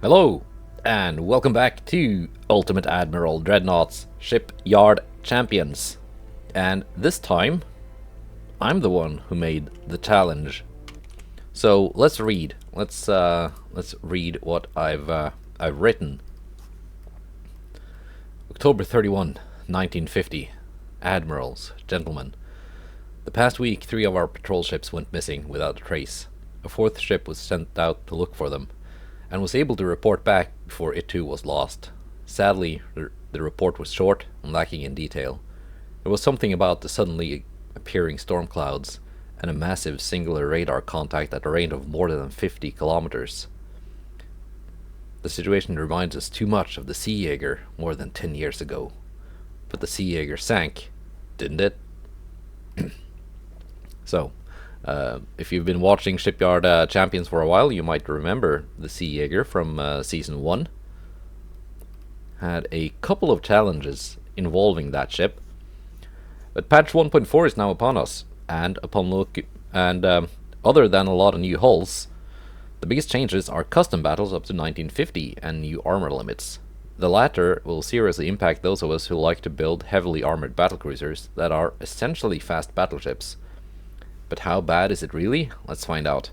Hello, and welcome back to Ultimate Admiral Dreadnoughts Shipyard Champions. And this time, I'm the one who made the challenge. So let's read. Let's read what I've written. October 31, 1950. Admirals, gentlemen. The past week, 3 of our patrol ships went missing without a trace. A 4th ship was sent out to look for them, and was able to report back before it too was lost. Sadly, the report was short and lacking in detail. There was something about the suddenly appearing storm clouds and a massive singular radar contact at a range of more than 50 kilometers. The situation reminds us too much of the Seejäger more than 10 years ago. But the Seejäger sank, didn't it? So, if you've been watching Shipyard Champions for a while, you might remember the Seejäger from Season 1. Had a couple of challenges involving that ship. But patch 1.4 is now upon us, and other than a lot of new hulls, the biggest changes are custom battles up to 1950 and new armor limits. The latter will seriously impact those of us who like to build heavily armored battlecruisers that are essentially fast battleships. But how bad is it really? Let's find out.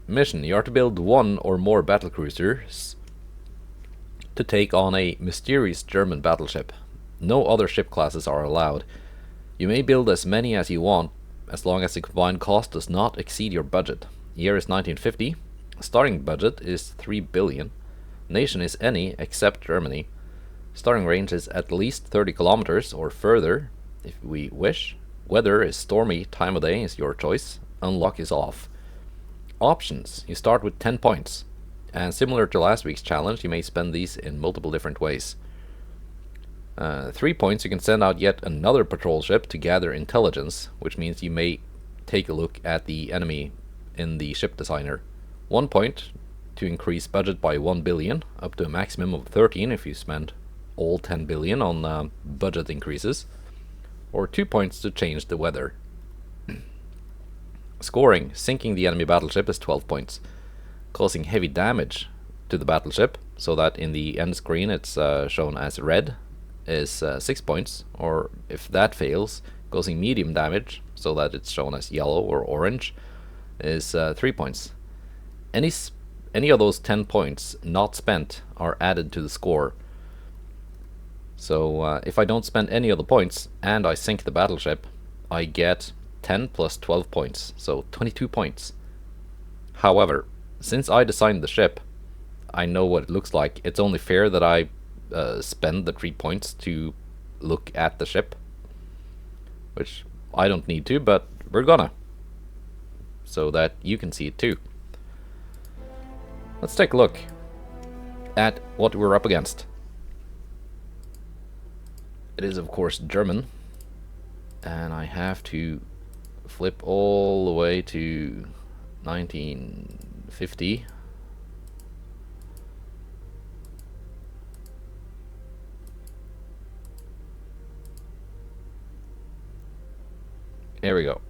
Mission: you are to build 1 or more battlecruisers to take on a mysterious German battleship. No other ship classes are allowed. You may build as many as you want, as long as the combined cost does not exceed your budget. Year is 1950. Starting budget is 3 billion. Nation is any except Germany. Starting range is at least 30 kilometers or further, if we wish. Weather is stormy, time of day is your choice. Unlock is off. Options: you start with 10 points, and similar to last week's challenge, you may spend these in multiple different ways. 3 points, you can send out yet another patrol ship to gather intelligence, which means you may take a look at the enemy in the ship designer. 1 point to increase budget by 1 billion, up to a maximum of 13 if you spend all 10 billion on budget increases, or 2 points to change the weather. Scoring: sinking the enemy battleship is 12 points, causing heavy damage to the battleship, so that in the end screen it's shown as red, is 6 points, or if that fails, causing medium damage, so that it's shown as yellow or orange, is 3 points. Any of those 10 points not spent are added to the score. So if I don't spend any of the points and I sink the battleship, I get 10 plus 12 points, so 22 points. However, since I designed the ship, I know what it looks like. It's only fair that I spend the 3 points to look at the ship, which I don't need to, but we're gonna, so that you can see it too. Let's take a look at what we're up against. It is of course German, and I have to flip all the way to 1950. There we go.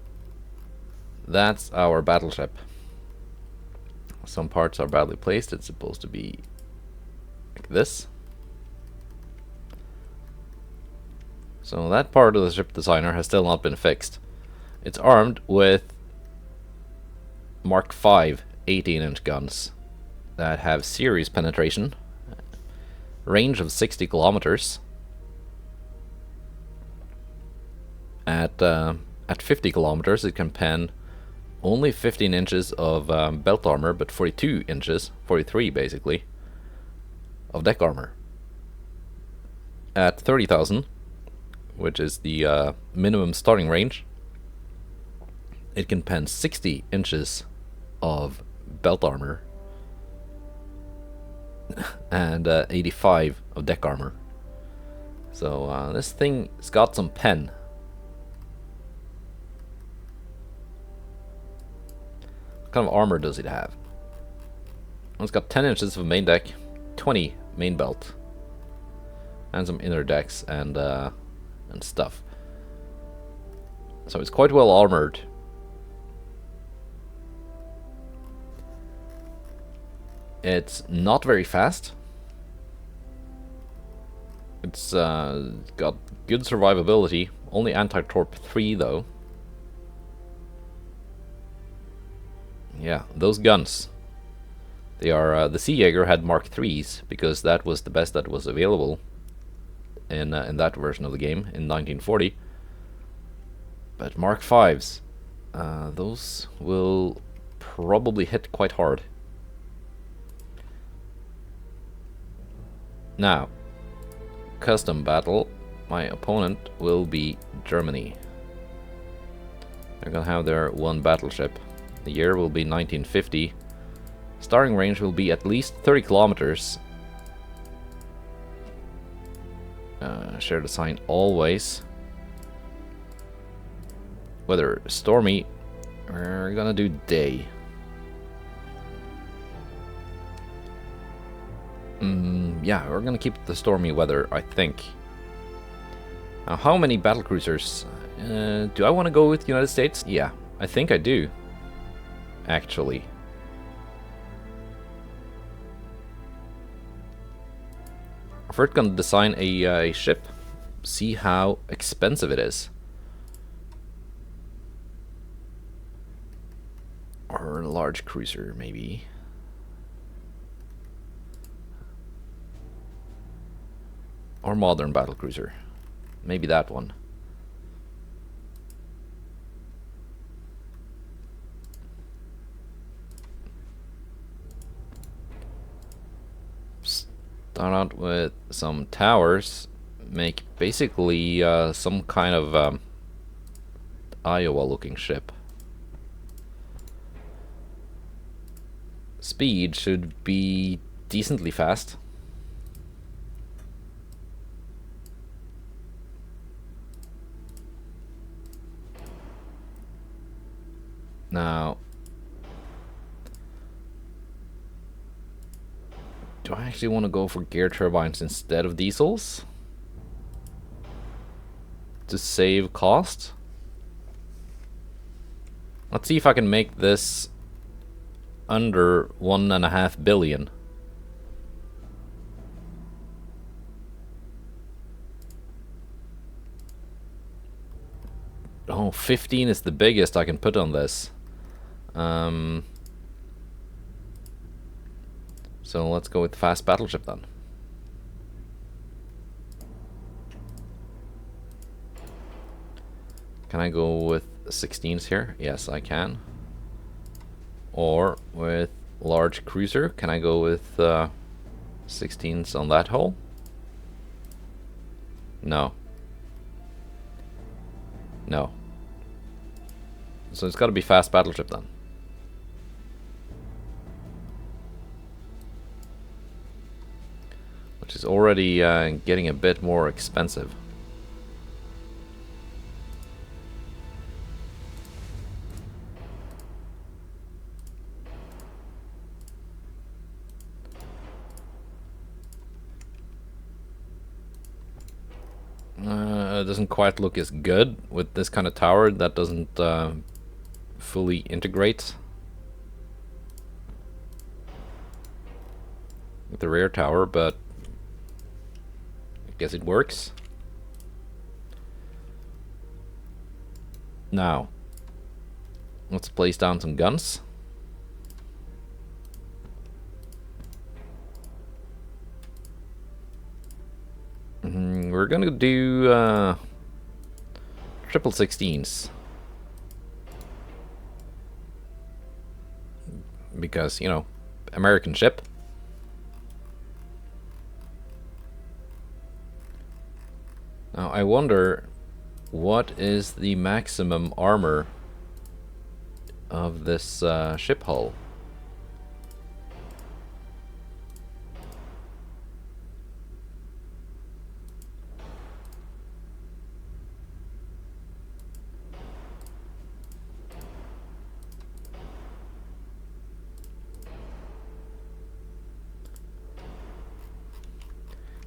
That's our battleship. Some parts are badly placed. It's supposed to be like this. So that part of the ship designer has still not been fixed. It's armed with Mark V 18-inch guns that have series penetration, range of 60 kilometers. At 50 kilometers, it can pen only 15 inches of belt armor, but 42 inches, 43 basically, of deck armor. At 30,000, which is the minimum starting range, it can pen 60 inches of belt armor and 85 of deck armor. So this thing's got some pen. What kind of armor does it have? Well, it's got 10 inches of main deck, 20 main belt, and some inner decks and stuff. So it's quite well armored. It's not very fast. It's got good survivability. Only anti-torp 3 though. Yeah, those guns. They are the Seejäger had Mark 3s because that was the best that was available in that version of the game in 1940. But Mark 5s, those will probably hit quite hard. Now, custom battle. My opponent will be Germany. They're gonna have their one battleship. The year will be 1950. Starting range will be at least 30 kilometers. Share the sign always. Weather stormy. We're gonna do day. Yeah, we're gonna keep the stormy weather, I think. Now, how many battlecruisers? Do I want to go with United States? Yeah, I think I do. Actually. First, gonna design a ship. See how expensive it is. Or a large cruiser, maybe. Or modern battlecruiser. Maybe that one. Start out with some towers. Make basically some kind of Iowa-looking ship. Speed should be decently fast. Now, do I actually want to go for gear turbines instead of diesels? To save cost? Let's see if I can make this under 1.5 billion. Oh, 15 is the biggest I can put on this. So let's go with fast battleship then. Can I go with 16s here? Yes, I can. Or with large cruiser, can I go with 16s on that hull? No. No. So it's got to be fast battleship then. Which is already getting a bit more expensive. It doesn't quite look as good with this kind of tower that doesn't fully integrate with the rear tower, but I guess it works. Now, let's place down some guns. We're gonna do triple 16s because, you know, American ship. Now I wonder what is the maximum armor of this ship hull.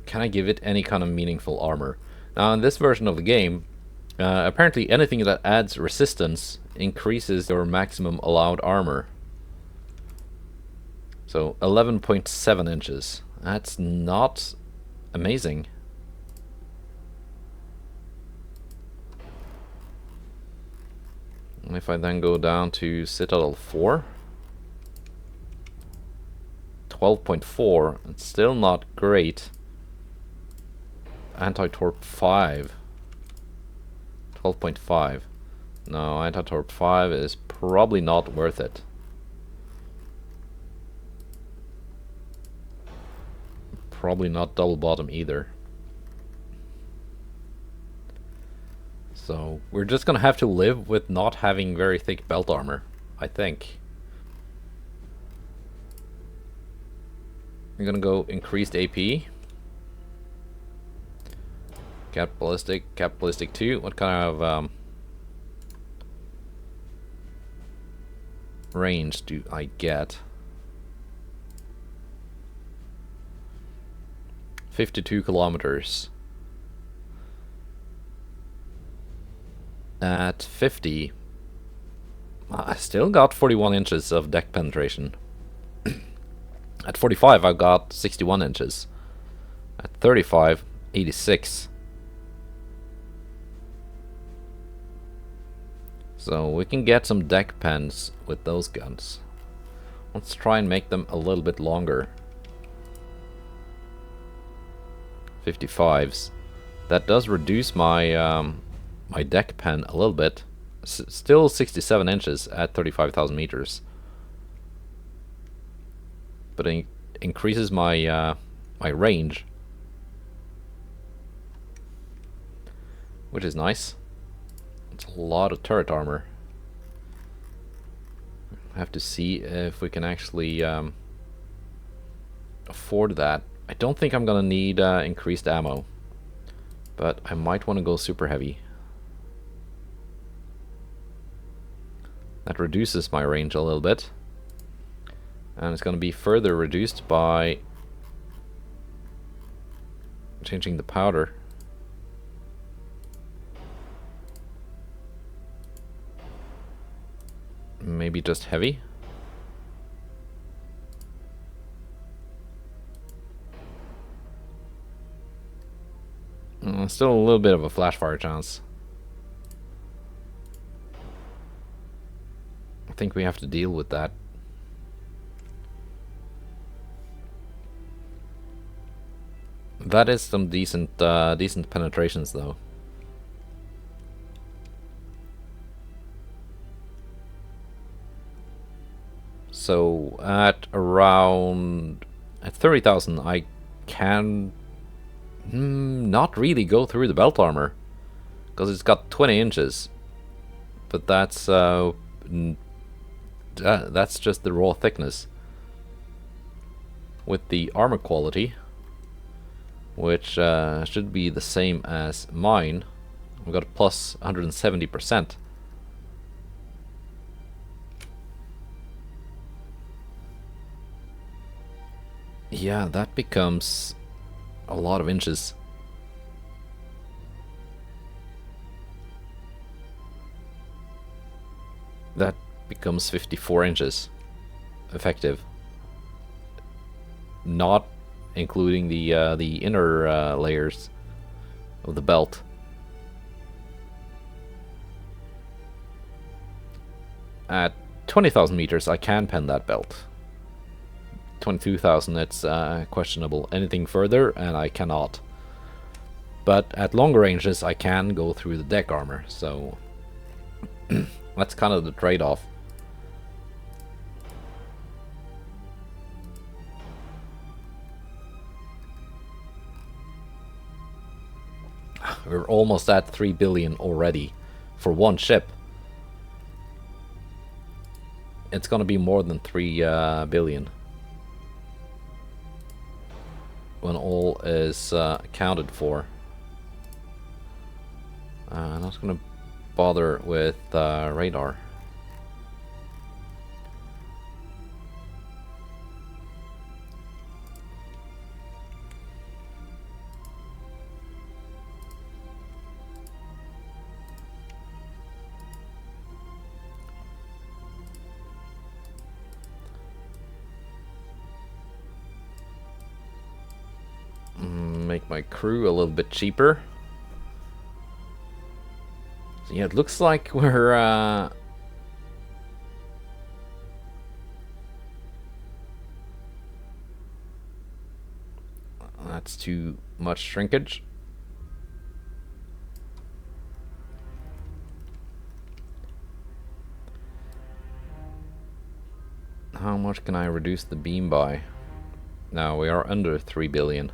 Can I give it any kind of meaningful armor? Now, in this version of the game, apparently anything that adds resistance increases your maximum allowed armor. So 11.7 inches. That's not amazing. And if I then go down to Citadel 4, 12.4, it's still not great. Anti-torp 5, 12.5. No, anti-torp 5 is probably not worth it. Probably not double bottom either. So we're just gonna have to live with not having very thick belt armor, I think. We're gonna go increased AP. Cap ballistic 2. What kind of range do I get? 52 kilometers. At 50, I still got 41 inches of deck penetration. At 45, I got 61 inches. At 35, 86. So we can get some deck pens with those guns. Let's try and make them a little bit longer. 55s. That does reduce my my deck pen a little bit. Still 67 inches at 35,000 meters. But it increases my my range, which is nice. It's a lot of turret armor. I have to see if we can actually afford that. I don't think I'm gonna need increased ammo, but I might want to go super heavy. That reduces my range a little bit, and it's gonna be further reduced by changing the powder. Maybe just heavy. Still a little bit of a flash fire chance. I think we have to deal with that. That is some decent penetrations though. So at 30,000, I can not really go through the belt armor because it's got 20 inches. But that's just the raw thickness. With the armor quality, which should be the same as mine, we got a plus 170%. Yeah, that becomes a lot of inches. That becomes 54 inches effective, not including the inner layers of the belt. At 20,000 meters, I can pen that belt. 22,000, it's questionable. Anything further, and I cannot. But at longer ranges, I can go through the deck armor, so that's kind of the trade-off. We're almost at 3 billion already for one ship. It's gonna be more than 3 billion when all is accounted for. I'm not gonna bother with radar. make my crew a little bit cheaper. So yeah, it looks like we're that's too much shrinkage. How much can I reduce the beam by? Now we are under 3 billion.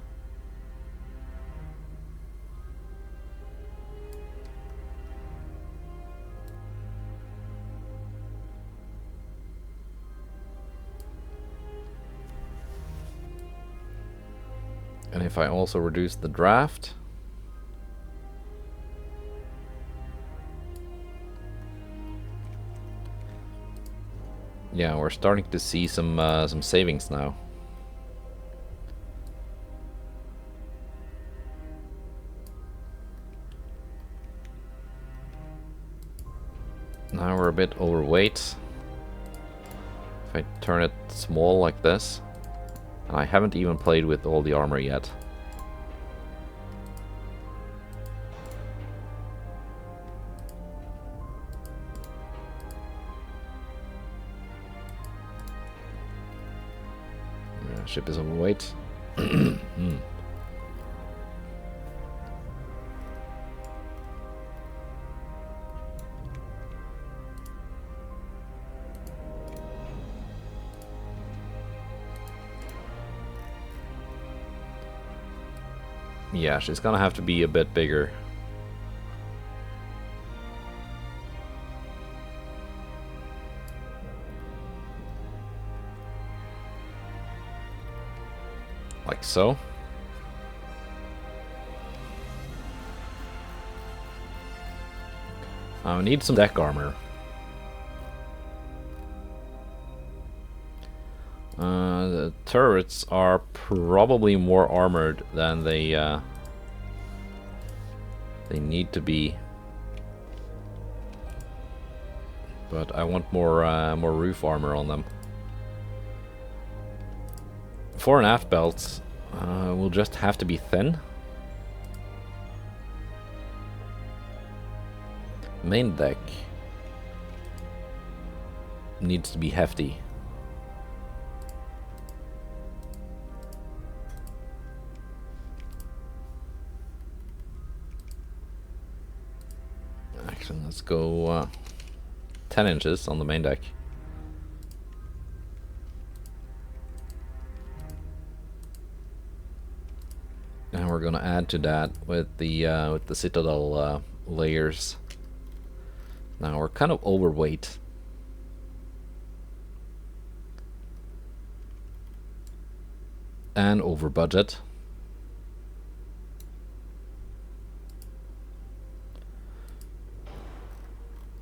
And if I also reduce the draft, yeah, we're starting to see some savings now. Now we're a bit overweight. If I turn it small like this, and I haven't even played with all the armor yet. Yeah, ship is overweight. Yeah, she's gonna have to be a bit bigger. Like so. I need some deck armor. The turrets are probably more armored than they need to be, but I want more roof armor on them. Fore and aft belts will just have to be thin. Main deck needs to be hefty. Actually, let's go 10 inches on the main deck. And we're gonna add to that with the Citadel layers. Now we're kind of overweight. And over budget.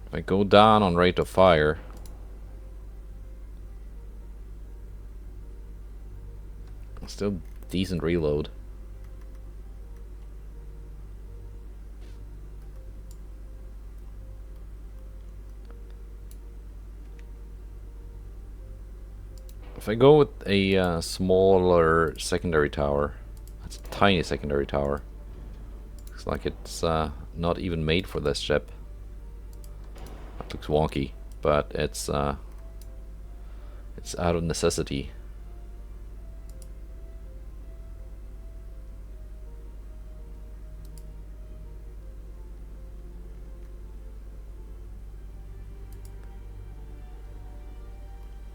If I go down on rate of fire, still decent reload. If I go with a smaller secondary tower, that's a tiny secondary tower. Looks like it's not even made for this ship. That looks wonky, but it's out of necessity.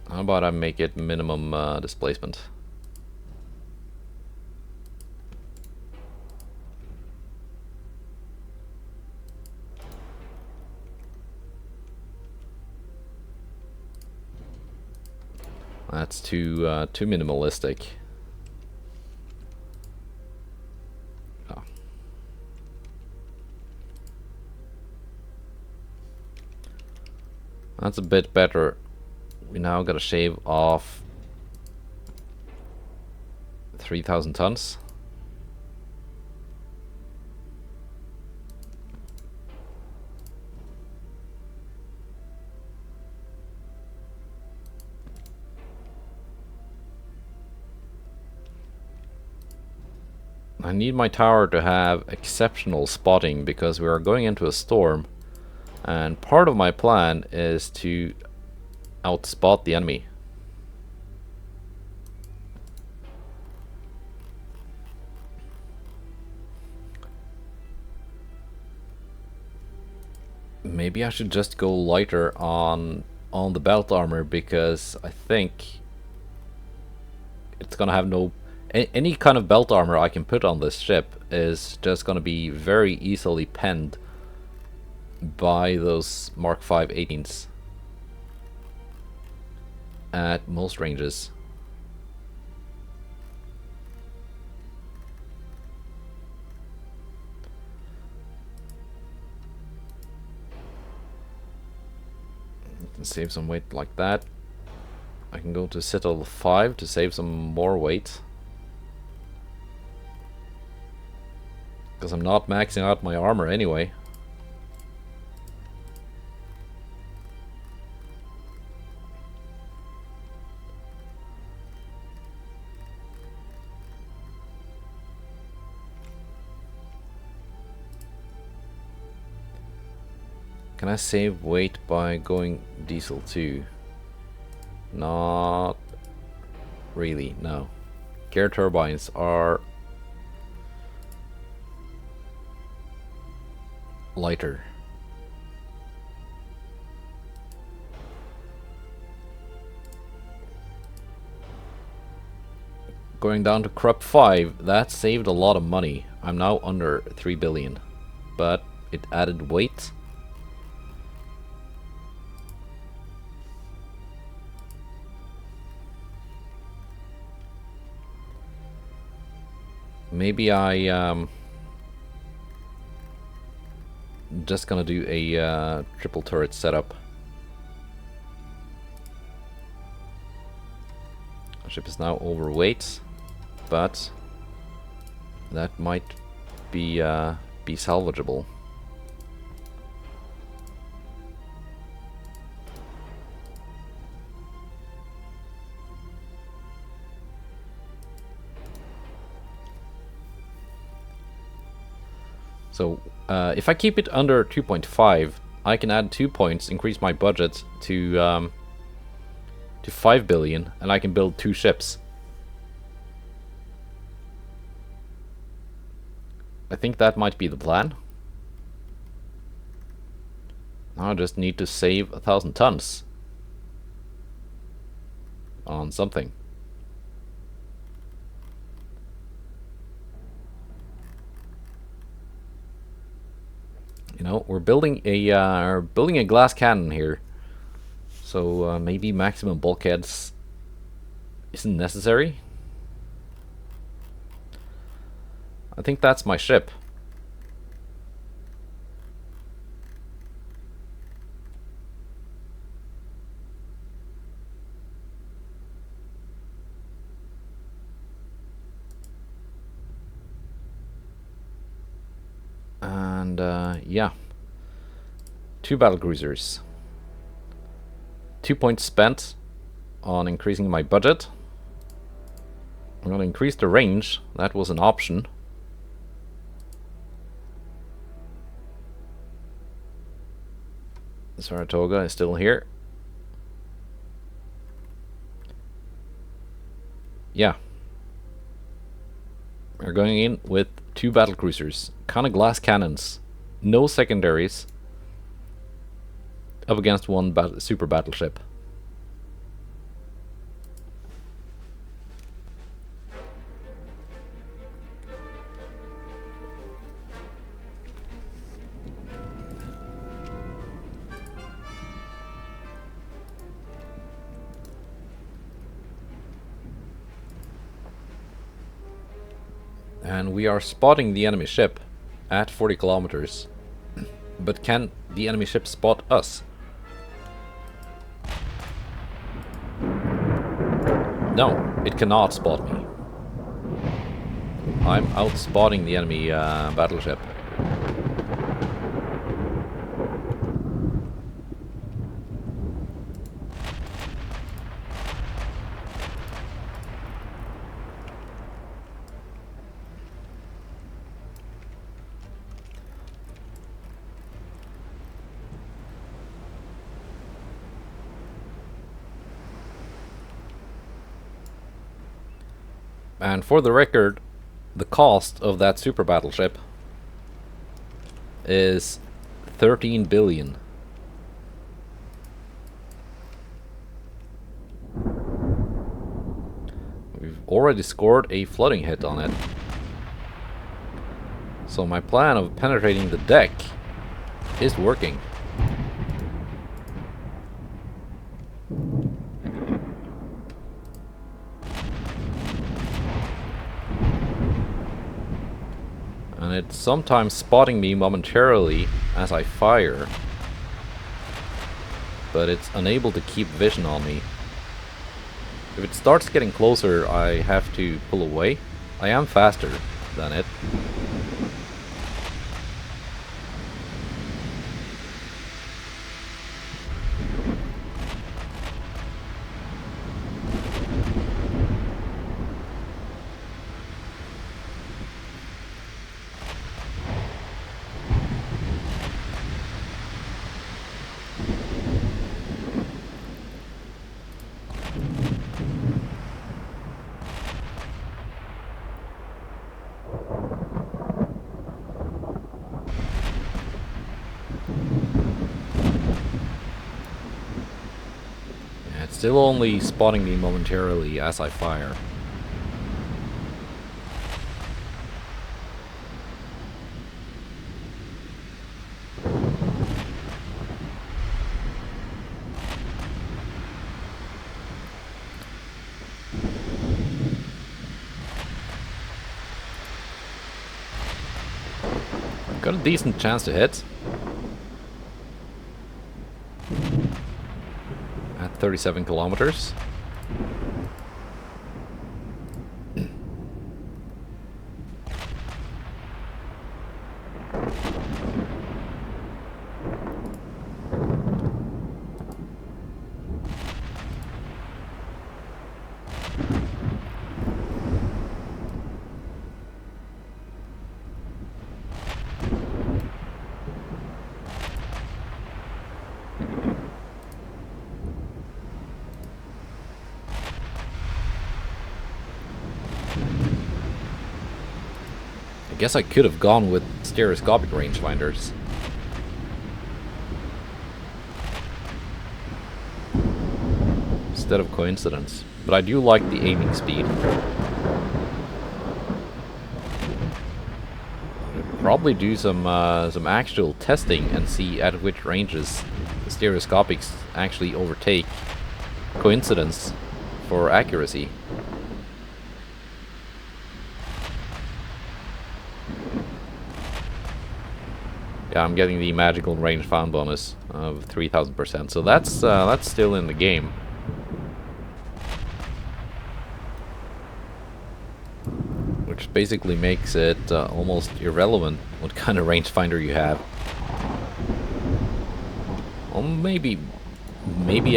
How about I make it minimum displacement? That's too minimalistic. Oh. That's a bit better. We now gotta shave off 3,000 tons. I need my tower to have exceptional spotting because we are going into a storm, and part of my plan is to outspot the enemy. Maybe I should just go lighter on the belt armor, because I think it's gonna have no... Any kind of belt armor I can put on this ship is just gonna be very easily penned by those Mark V 18s at most ranges. Save some weight like that. I can go to Citadel 5 to save some more weight, because I'm not maxing out my armor anyway. Can I save weight by going diesel 2? Not really, no. Gear turbines are lighter. Going down to Krupp 5, that saved a lot of money. I'm now under 3 billion, but it added weight. Maybe I just gonna do a triple turret setup. Our ship is now overweight, but that might be salvageable. So if I keep it under 2.5, I can add 2 points, increase my budget to 5 billion, and I can build 2 ships. I think that might be the plan. Now I just need to save 1,000 tons on something. You know, we're building a glass cannon here, so maybe maximum bulkheads isn't necessary. I think that's my ship. And yeah, 2 battlecruisers. 2 points spent on increasing my budget. I'm gonna increase the range. That was an option. Saratoga is still here. Yeah. We're going in with 2 battlecruisers, kind of glass cannons, no secondaries, up against 1 super battleship. And we are spotting the enemy ship at 40 kilometers. But can the enemy ship spot us? No, it cannot spot me. I'm out spotting the enemy battleship. And for the record, the cost of that super battleship is 13 billion. We've already scored a flooding hit on it. So my plan of penetrating the deck is working. And it's sometimes spotting me momentarily as I fire, but it's unable to keep vision on me. If it starts getting closer, I have to pull away. I am faster than it. It's still only spotting me momentarily as I fire. Got a decent chance to hit. At 37 kilometers. I guess I could have gone with stereoscopic rangefinders. Instead of coincidence. But I do like the aiming speed. Probably do some actual testing and see at which ranges the stereoscopics actually overtake coincidence for accuracy. Yeah, I'm getting the magical range found bonus of 3000%, so that's still in the game. Which basically makes it almost irrelevant what kind of rangefinder you have. Or maybe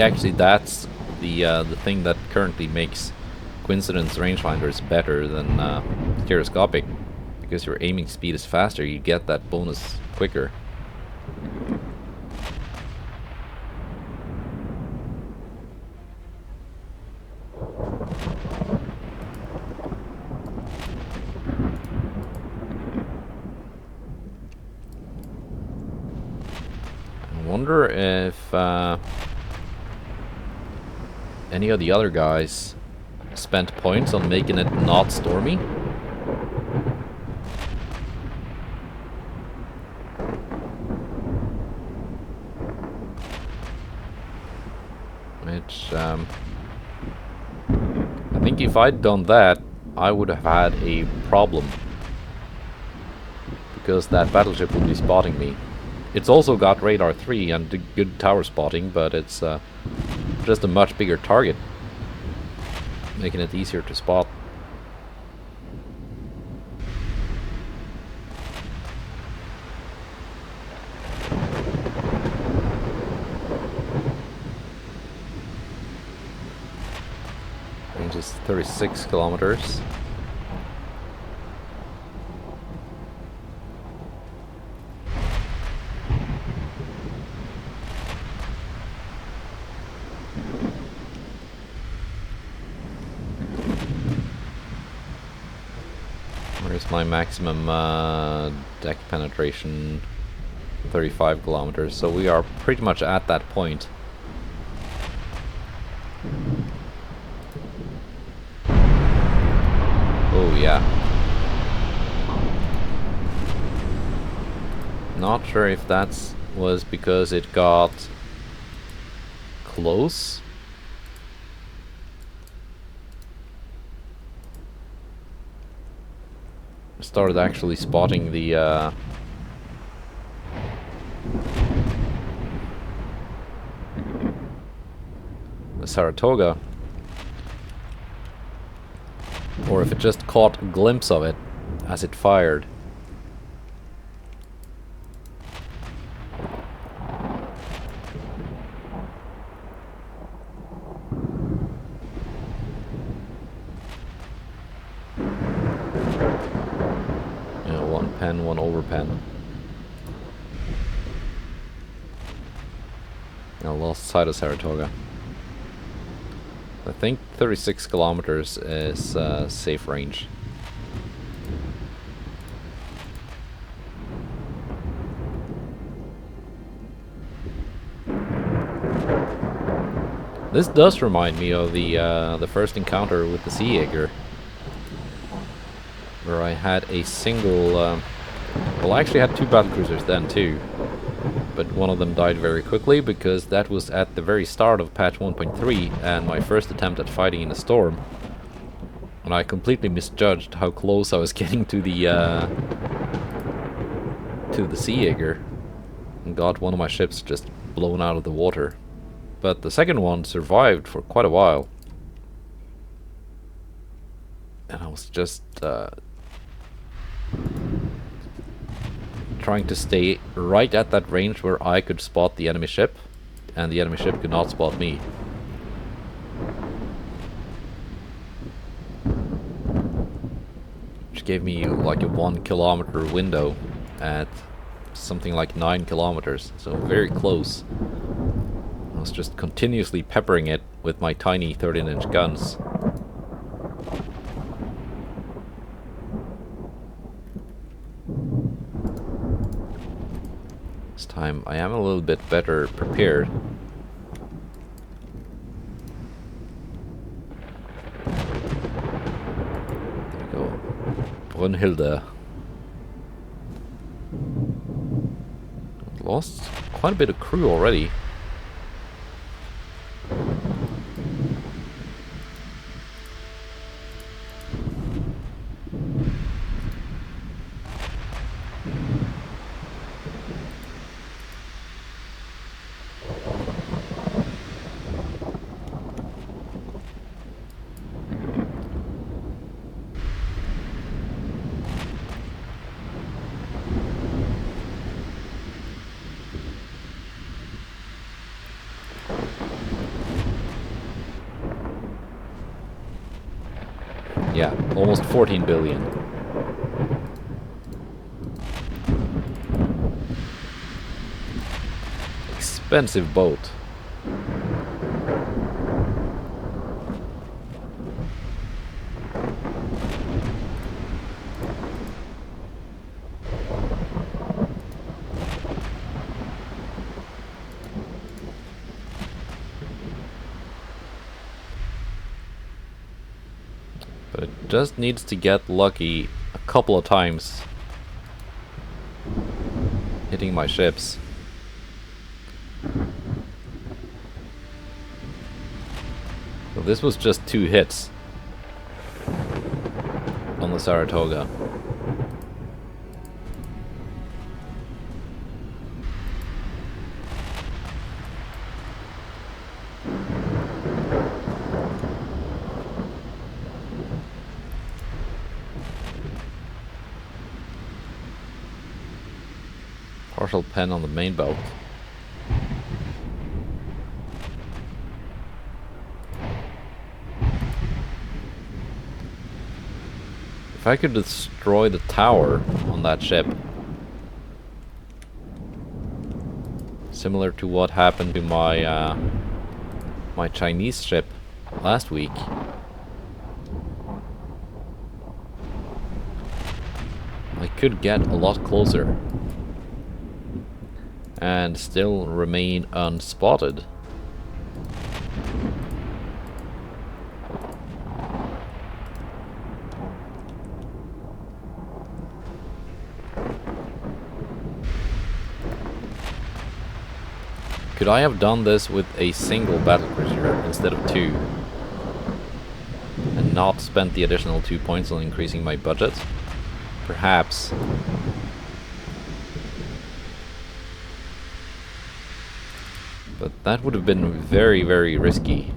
actually that's the thing that currently makes coincidence rangefinders better than stereoscopic. Because your aiming speed is faster, you get that bonus quicker. I wonder if any of the other guys spent points on making it not stormy. Which, I think if I'd done that, I would have had a problem. Because that battleship would be spotting me. It's also got radar 3 and good tower spotting, but it's just a much bigger target. Making it easier to spot. Range is 36 kilometers. Here's my maximum deck penetration, 35 kilometers, so we are pretty much at that point. Oh yeah. Not sure if that was because it got close. Started actually spotting the Saratoga, or if it just caught a glimpse of it as it fired. One pen, one over pen. I lost sight of Saratoga. I think 36 kilometers is safe range. This does remind me of the first encounter with the Seejäger, where I had a single. Well, I actually had two battlecruisers then too, but one of them died very quickly because that was at the very start of patch 1.3 and my first attempt at fighting in a storm, and I completely misjudged how close I was getting to the Seejäger and got one of my ships just blown out of the water. But the second one survived for quite a while, and I was just trying to stay right at that range where I could spot the enemy ship, and the enemy ship could not spot me. Which gave me like a 1 kilometer window at something like 9 kilometers, so very close. I was just continuously peppering it with my tiny 13-inch guns. This time I am a little bit better prepared. There we go. Brunhilde. Lost quite a bit of crew already. Yeah, almost 14 billion. Expensive boat. But it just needs to get lucky a couple of times hitting my ships. So this was just 2 hits on the Saratoga. Partial pen on the main belt. If I could destroy the tower on that ship, similar to what happened to my my Chinese ship last week, could get a lot closer and still remain unspotted. Could I have done this with a single battlecruiser instead of two? And not spent the additional 2 points on increasing my budget? Perhaps. But that would have been very, very risky.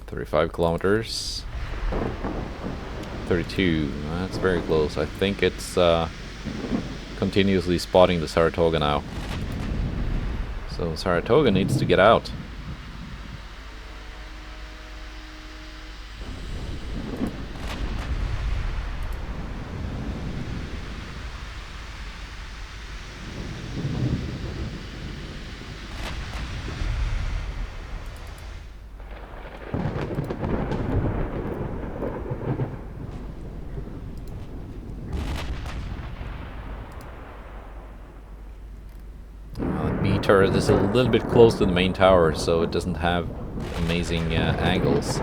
"35 kilometers. 32. That's very close. I think it's continuously spotting the Saratoga now. So Saratoga needs to get out. Turret is a little bit close to the main tower, so it doesn't have amazing angles.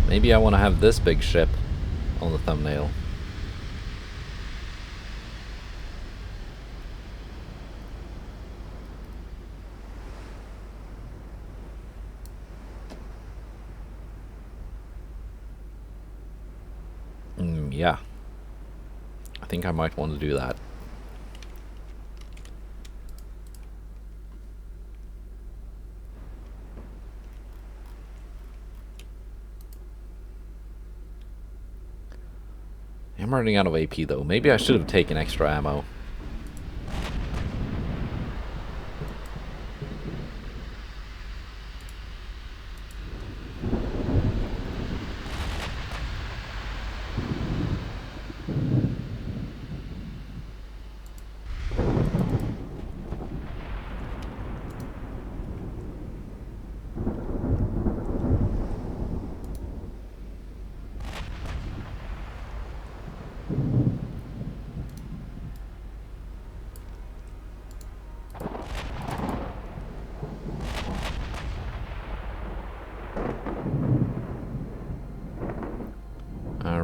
Maybe I want to have this big ship on the thumbnail. Yeah, I think I might want to do that. I'm running out of AP though. Maybe I should have taken extra ammo.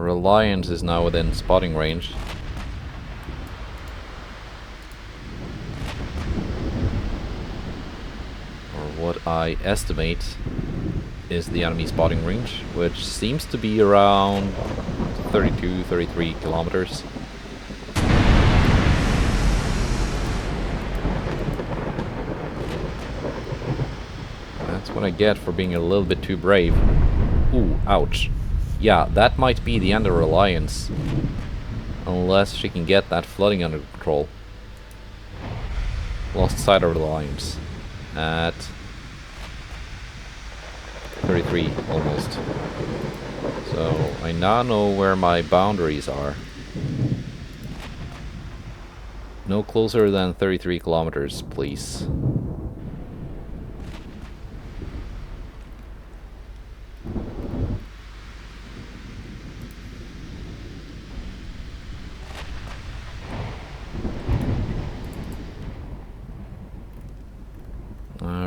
Reliance is now within spotting range. Or what I estimate is the enemy spotting range, which seems to be around 32, 33 kilometers. That's what I get for being a little bit too brave. Ooh, ouch. Yeah, that might be the end of Reliance. Unless she can get that flooding under control. Lost sight of Reliance. At 33, almost. So, I now know where my boundaries are. No closer than 33 kilometers, please.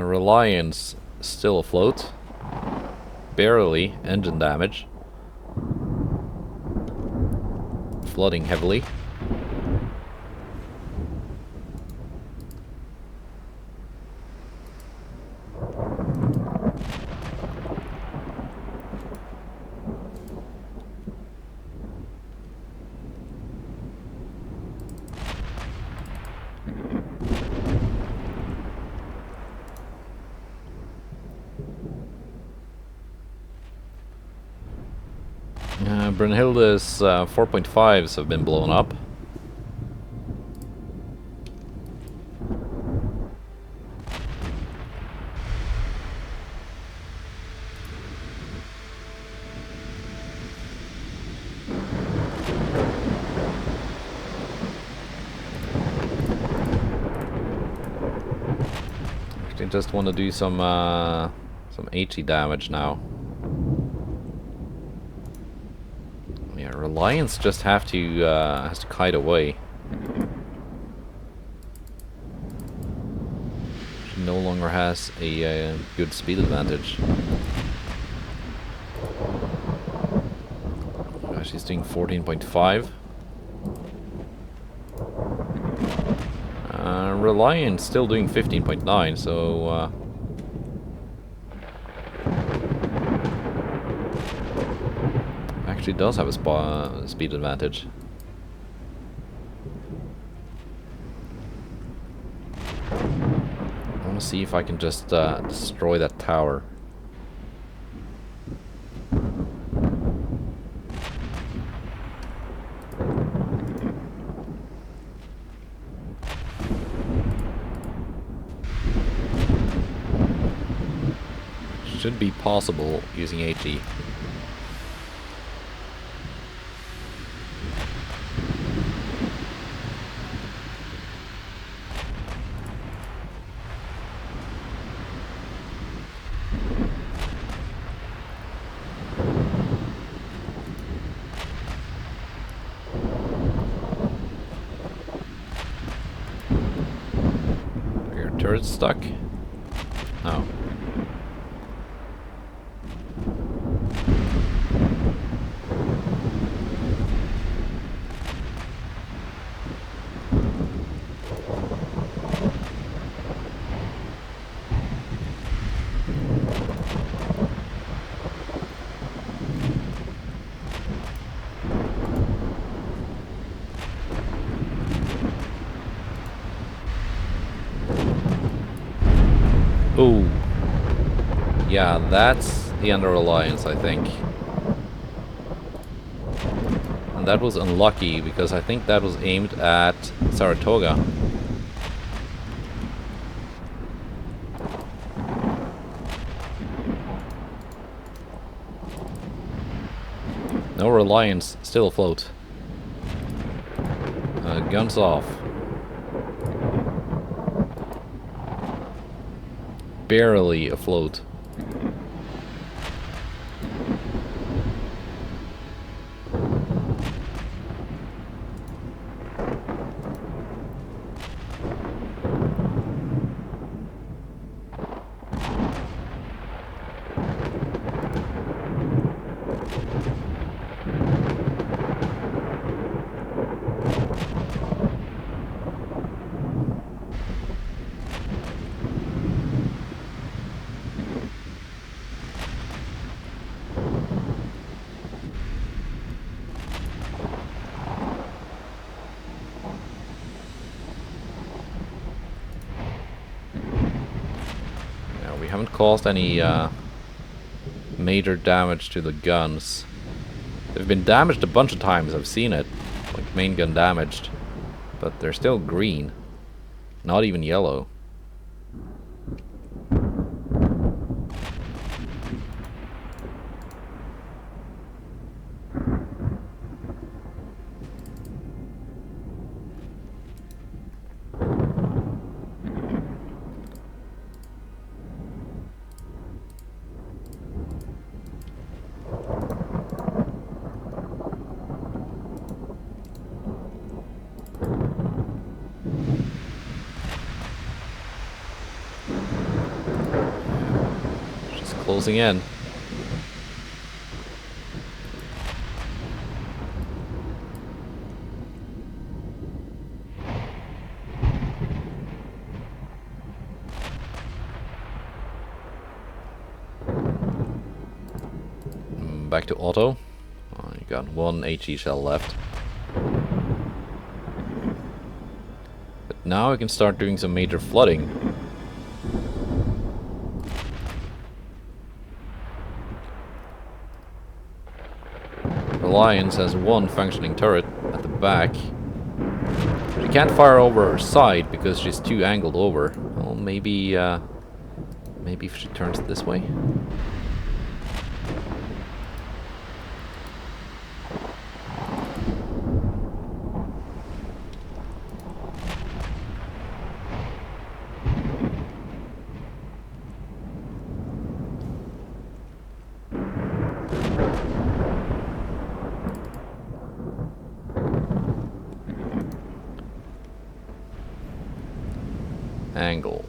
Reliance still afloat. Barely engine damage. Flooding heavily. Brunhilde's 4.5s have been blown up. Actually, just want to do some HE damage now. Yeah, Reliance just has to kite away. She no longer has a good speed advantage. She's doing 14.5. Reliance still doing 15.9, so actually does have a speed advantage. I want to see if I can just destroy that tower. Should be possible using HE. Are your turrets stuck? Oh. Oh, yeah, that's the end of Reliance, I think. And that was unlucky, because I think that was aimed at Saratoga. No Reliance, still afloat. Guns off. Barely afloat. We haven't caused any major damage to the guns. They've been damaged a bunch of times, I've seen it. Like main gun damaged. But they're still green. Not even yellow. Closing in. Back to auto. Oh, you got one HE shell left. But now we can start doing some major flooding. Alliance has one functioning turret at the back. She can't fire over her side because she's too angled over. Well, maybe if she turns it this way. Angle.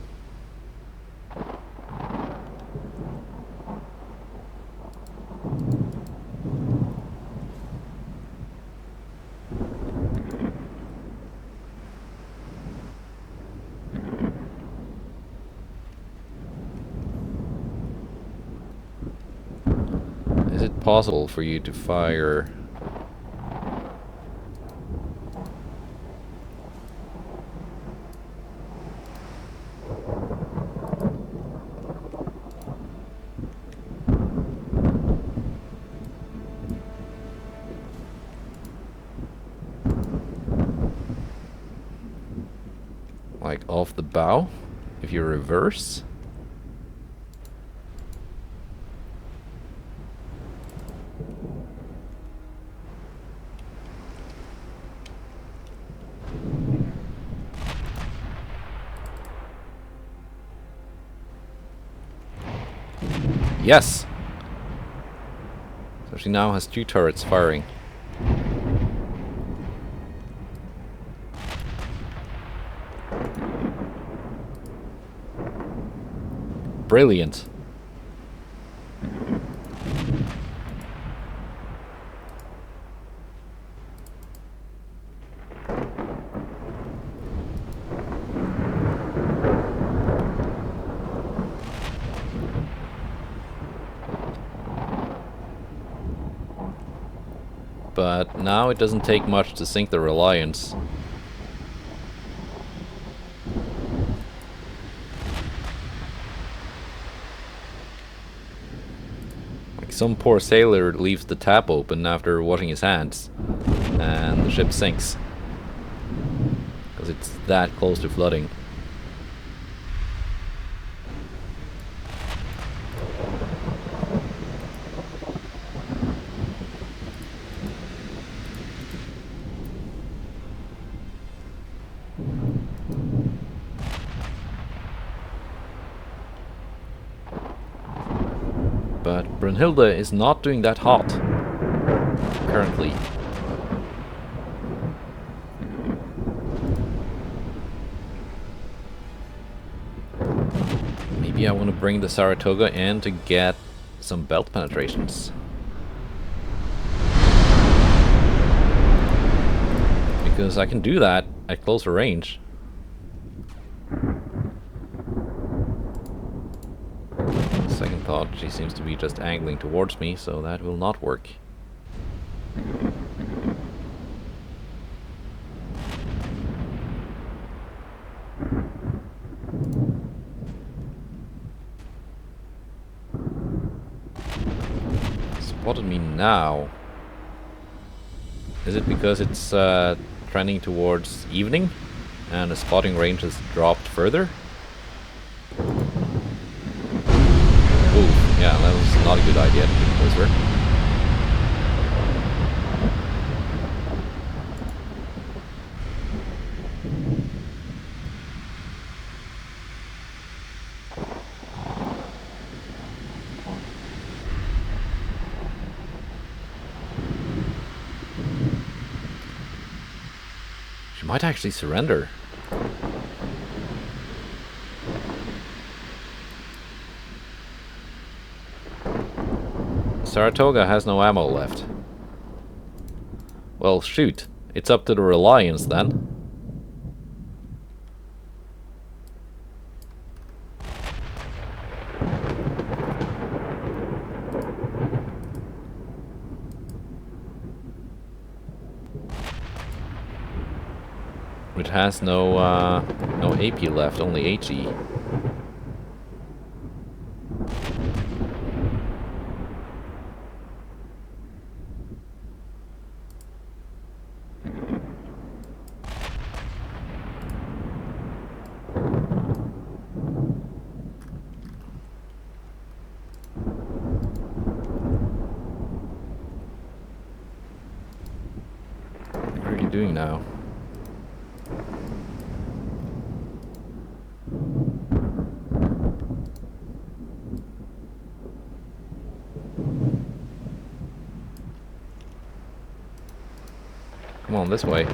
Is it possible for you to fire? Like off the bow, if you reverse. Yes! So she now has 2 turrets firing. Brilliant. But now it doesn't take much to sink the Reliance. Some poor sailor leaves the tap open after washing his hands, and the ship sinks. Because it's that close to flooding. But Brunhilde is not doing that hot currently. Maybe I want to bring the Saratoga in to get some belt penetrations. Because I can do that at closer range. Second thought, she seems to be just angling towards me, so that will not work. Spotted me now. Is it because it's trending towards evening and the spotting range has dropped further? Yeah, that was not a good idea to get closer. She might actually surrender. Saratoga has no ammo left. Well, shoot. It's up to the Reliance then. Which has no AP left, only HE. doing now? Come on, this way.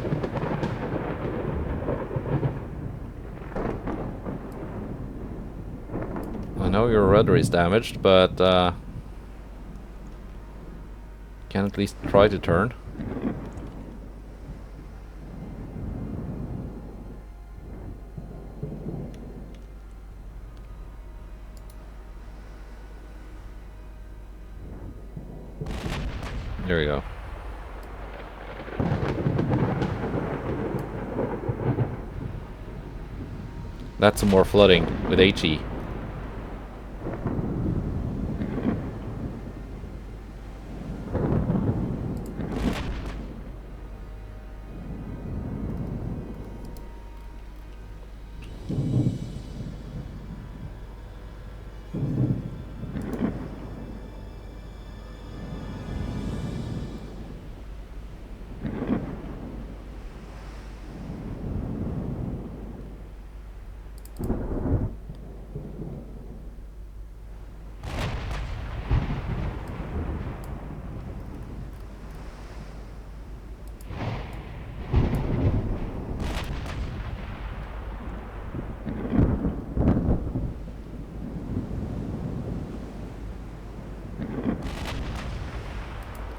I know your rudder is damaged, but can at least try to turn. There we go. That's some more flooding with HE.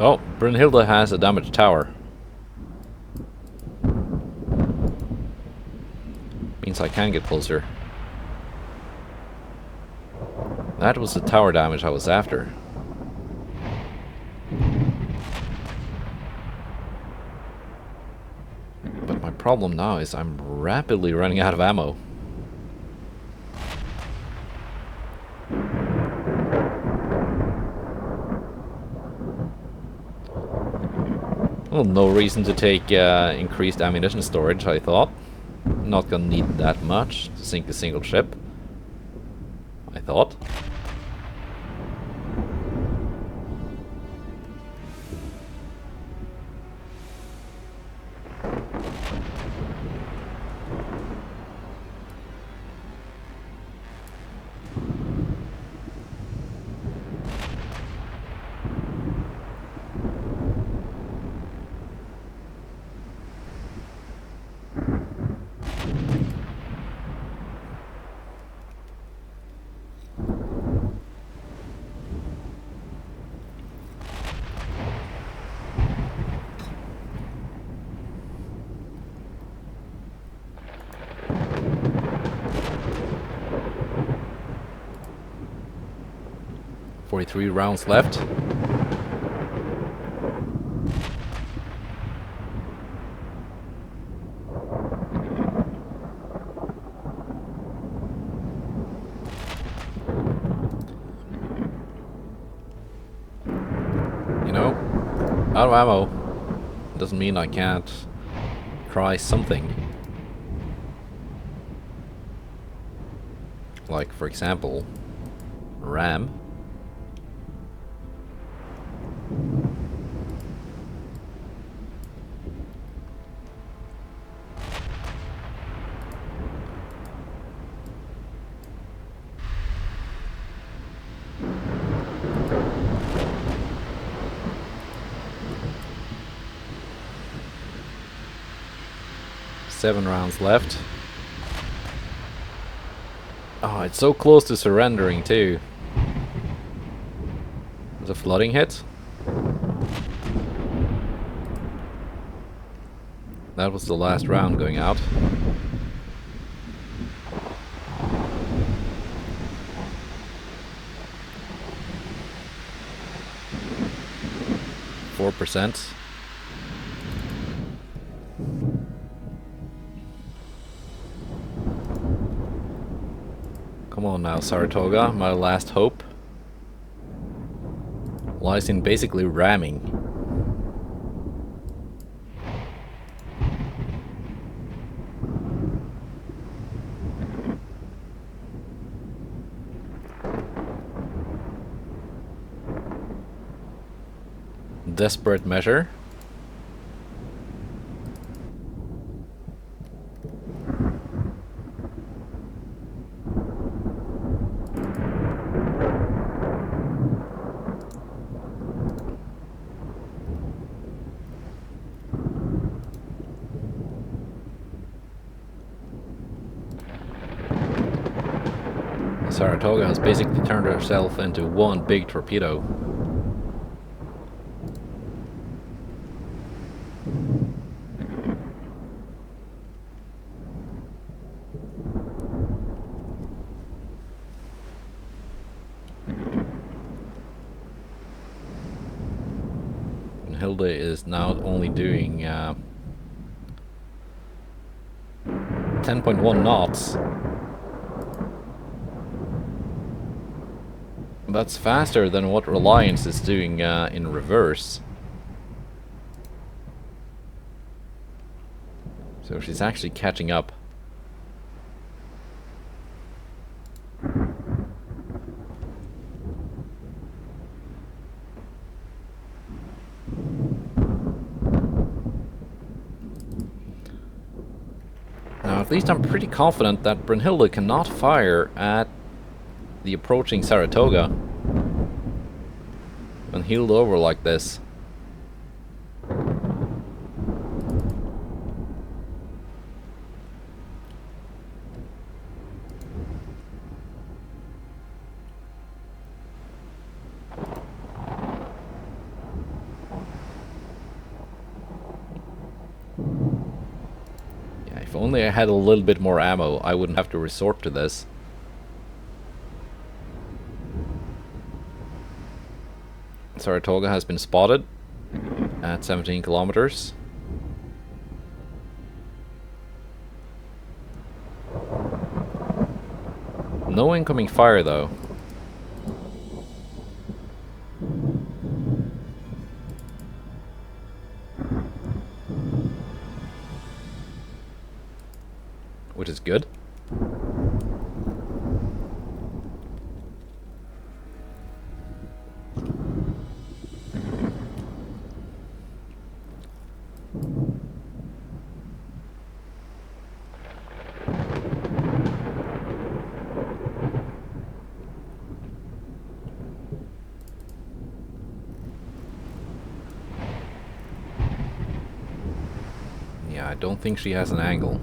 Oh, Brunhilde has a damaged tower. Means I can get closer. That was the tower damage I was after. But my problem now is I'm rapidly running out of ammo. Well, no reason to take increased ammunition storage, I thought. Not gonna need that much to sink a single ship, I thought. Three rounds left. You know, out of ammo doesn't mean I can't try something. Like, for example, ram. Seven rounds left. Oh, it's so close to surrendering too. There's a flooding hit. That was the last round going out. %. Come on now, Saratoga, my last hope lies in basically ramming. Desperate measure. Saratoga has basically turned herself into one big torpedo. Brunhilde is now only doing 10.1 knots. That's faster than what Reliance is doing in reverse. So she's actually catching up. Now, at least I'm pretty confident that Brunhilde cannot fire at the approaching Saratoga when heeled over like this. Yeah, if only I had a little bit more ammo, I wouldn't have to resort to this. Saratoga has been spotted at 17 kilometers. No incoming fire though. Which is good. I don't think she has an angle.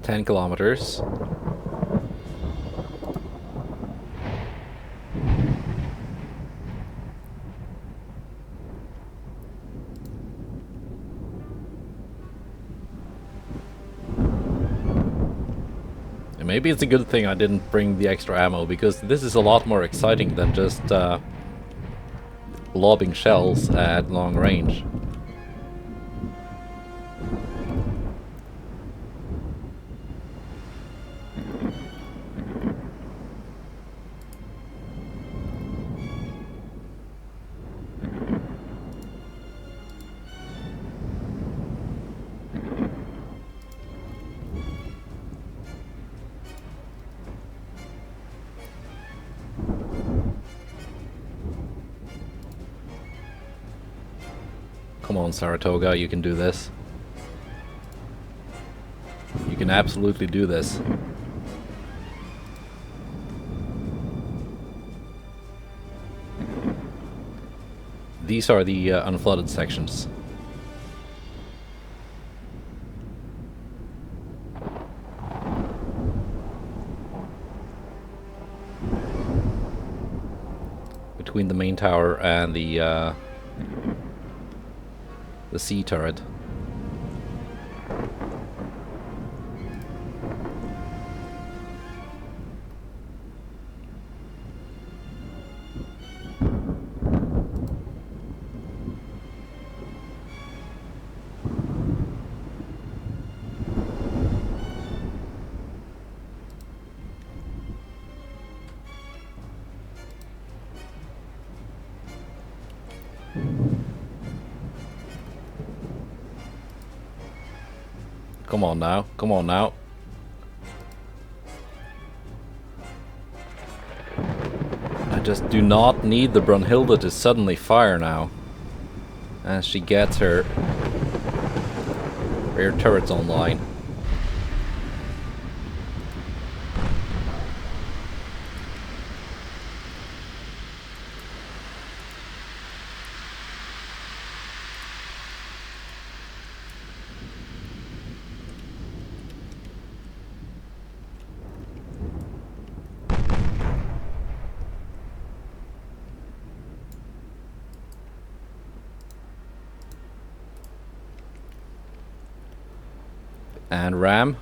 Ten kilometers. Maybe it's a good thing I didn't bring the extra ammo, because this is a lot more exciting than just lobbing shells at long range. Come on, Saratoga, you can do this. You can absolutely do this. These are the unflooded sections. Between the main tower and the sea turret. Come on now, come on now. I just do not need the Brunhilde to suddenly fire now, as she gets her rear turrets online. And ram.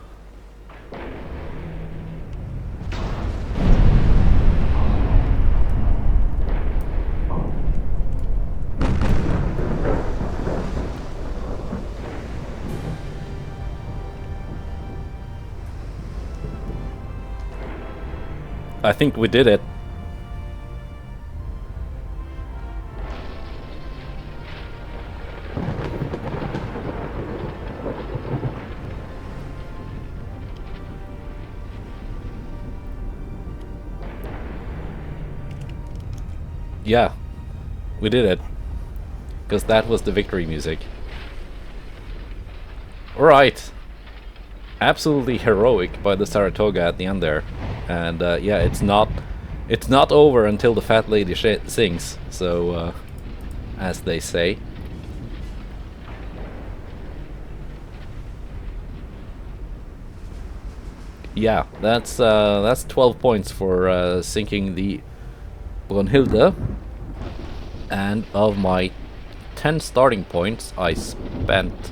I think we did it. Yeah, we did it. Because that was the victory music. Alright. Absolutely heroic by the Saratoga at the end there. And yeah, it's not over until the fat lady sings. So, as they say. Yeah, that's 12 points for sinking the Brunhilde. And of my 10 starting points, I spent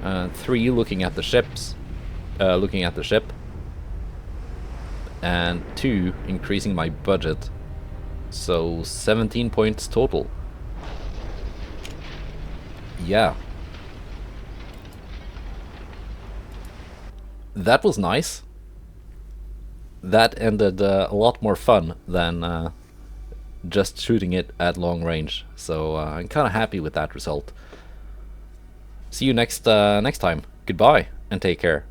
3 looking at the ships, and 2 increasing my budget. So 17 points total. Yeah. That was nice. That ended a lot more fun than just shooting it at long range. So I'm kind of happy with that result. See you next time. Goodbye and take care.